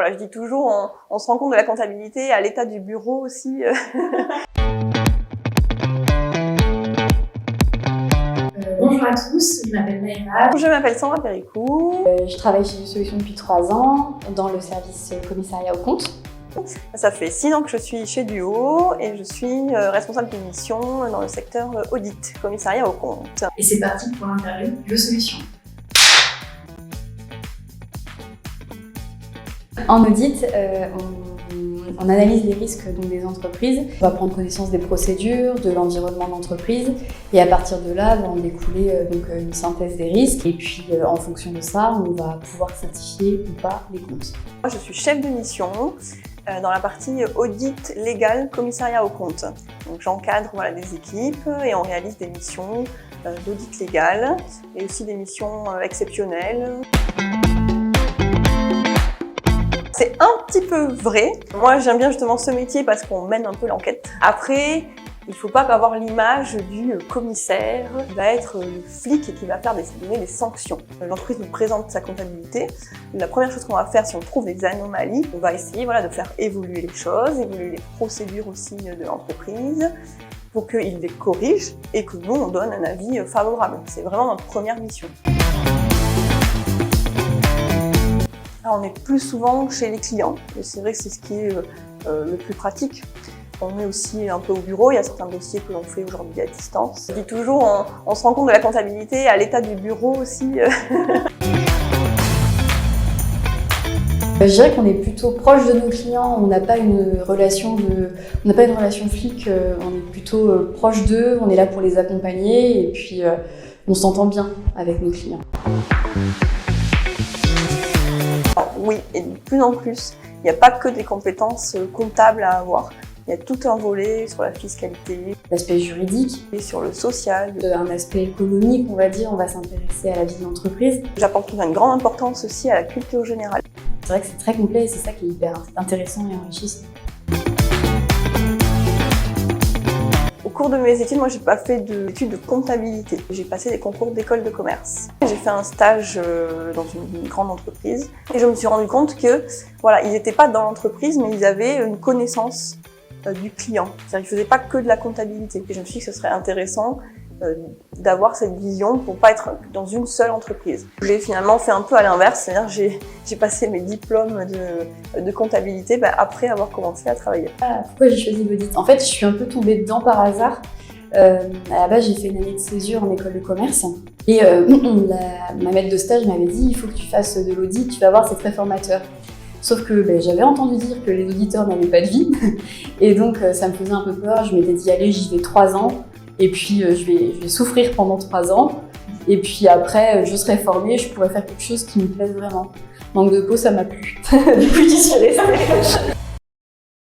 voilà, je dis toujours, on se rend compte de la comptabilité à l'état du bureau aussi. Bonjour à tous, je m'appelle Maëva. Je m'appelle Sandra Péricou. Je travaille chez Solutions depuis 3 ans dans le service commissariat aux comptes. Ça fait 6 ans que je suis chez Duo et je suis responsable de mission dans le secteur audit, commissariat aux comptes. Et c'est parti pour l'interview de Solutions. En audit, on analyse les risques donc, des entreprises. On va prendre connaissance des procédures, de l'environnement d'entreprise et à partir de là, va en découler donc, une synthèse des risques. Et puis en fonction de ça, on va pouvoir certifier ou pas les comptes. Moi, je suis chef de mission dans la partie audit légal commissariat aux comptes. Donc j'encadre des équipes et on réalise des missions d'audit légal et aussi des missions exceptionnelles. C'est un petit peu vrai. Moi, j'aime bien justement ce métier parce qu'on mène un peu l'enquête. Après, il ne faut pas avoir l'image du commissaire qui va être le flic et qui va donner des sanctions. L'entreprise nous présente sa comptabilité. La première chose qu'on va faire, si on trouve des anomalies, on va essayer de faire évoluer les choses, évoluer les procédures aussi de l'entreprise pour qu'ils les corrigent et que nous, on donne un avis favorable. C'est vraiment notre première mission. Alors, on est plus souvent chez les clients, et c'est vrai que c'est ce qui est le plus pratique. On est aussi un peu au bureau, il y a certains dossiers que l'on fait aujourd'hui à distance. Je dis toujours, on se rend compte de la comptabilité à l'état du bureau aussi. Je dirais qu'on est plutôt proche de nos clients, on n'a pas une relation flic, on est plutôt proche d'eux, on est là pour les accompagner et puis on s'entend bien avec nos clients. Oui, et de plus en plus, il n'y a pas que des compétences comptables à avoir. Il y a tout un volet sur la fiscalité, l'aspect juridique, et sur le social, un aspect économique, on va dire, on va s'intéresser à la vie de l'entreprise. J'apporte une grande importance aussi à la culture générale. C'est vrai que c'est très complet et c'est ça qui est hyper intéressant et enrichissant. Au cours de mes études, moi, j'ai pas fait d'études de comptabilité. J'ai passé des concours d'école de commerce. J'ai fait un stage dans une grande entreprise et je me suis rendu compte que, ils n'étaient pas dans l'entreprise, mais ils avaient une connaissance du client. C'est-à-dire qu'ils faisaient pas que de la comptabilité. Et je me suis dit que ce serait intéressant d'avoir cette vision pour pas être dans une seule entreprise. J'ai finalement fait un peu à l'inverse, c'est-à-dire j'ai passé mes diplômes de comptabilité après avoir commencé à travailler. Pourquoi j'ai choisi l'audit? En fait, je suis un peu tombée dedans par hasard. À la base, j'ai fait une année de césure en école de commerce et ma maître de stage m'avait dit il faut que tu fasses de l'audit, tu vas voir, c'est très formateur. Sauf que j'avais entendu dire que les auditeurs n'avaient pas de vie et donc ça me faisait un peu peur. Je m'étais dit allez, j'y vais 3 ans. Et puis je vais souffrir pendant 3 ans, et puis après je serai formée, je pourrai faire quelque chose qui me plaise vraiment. Manque de peau, ça m'a plu. Du coup, j'y suis restée.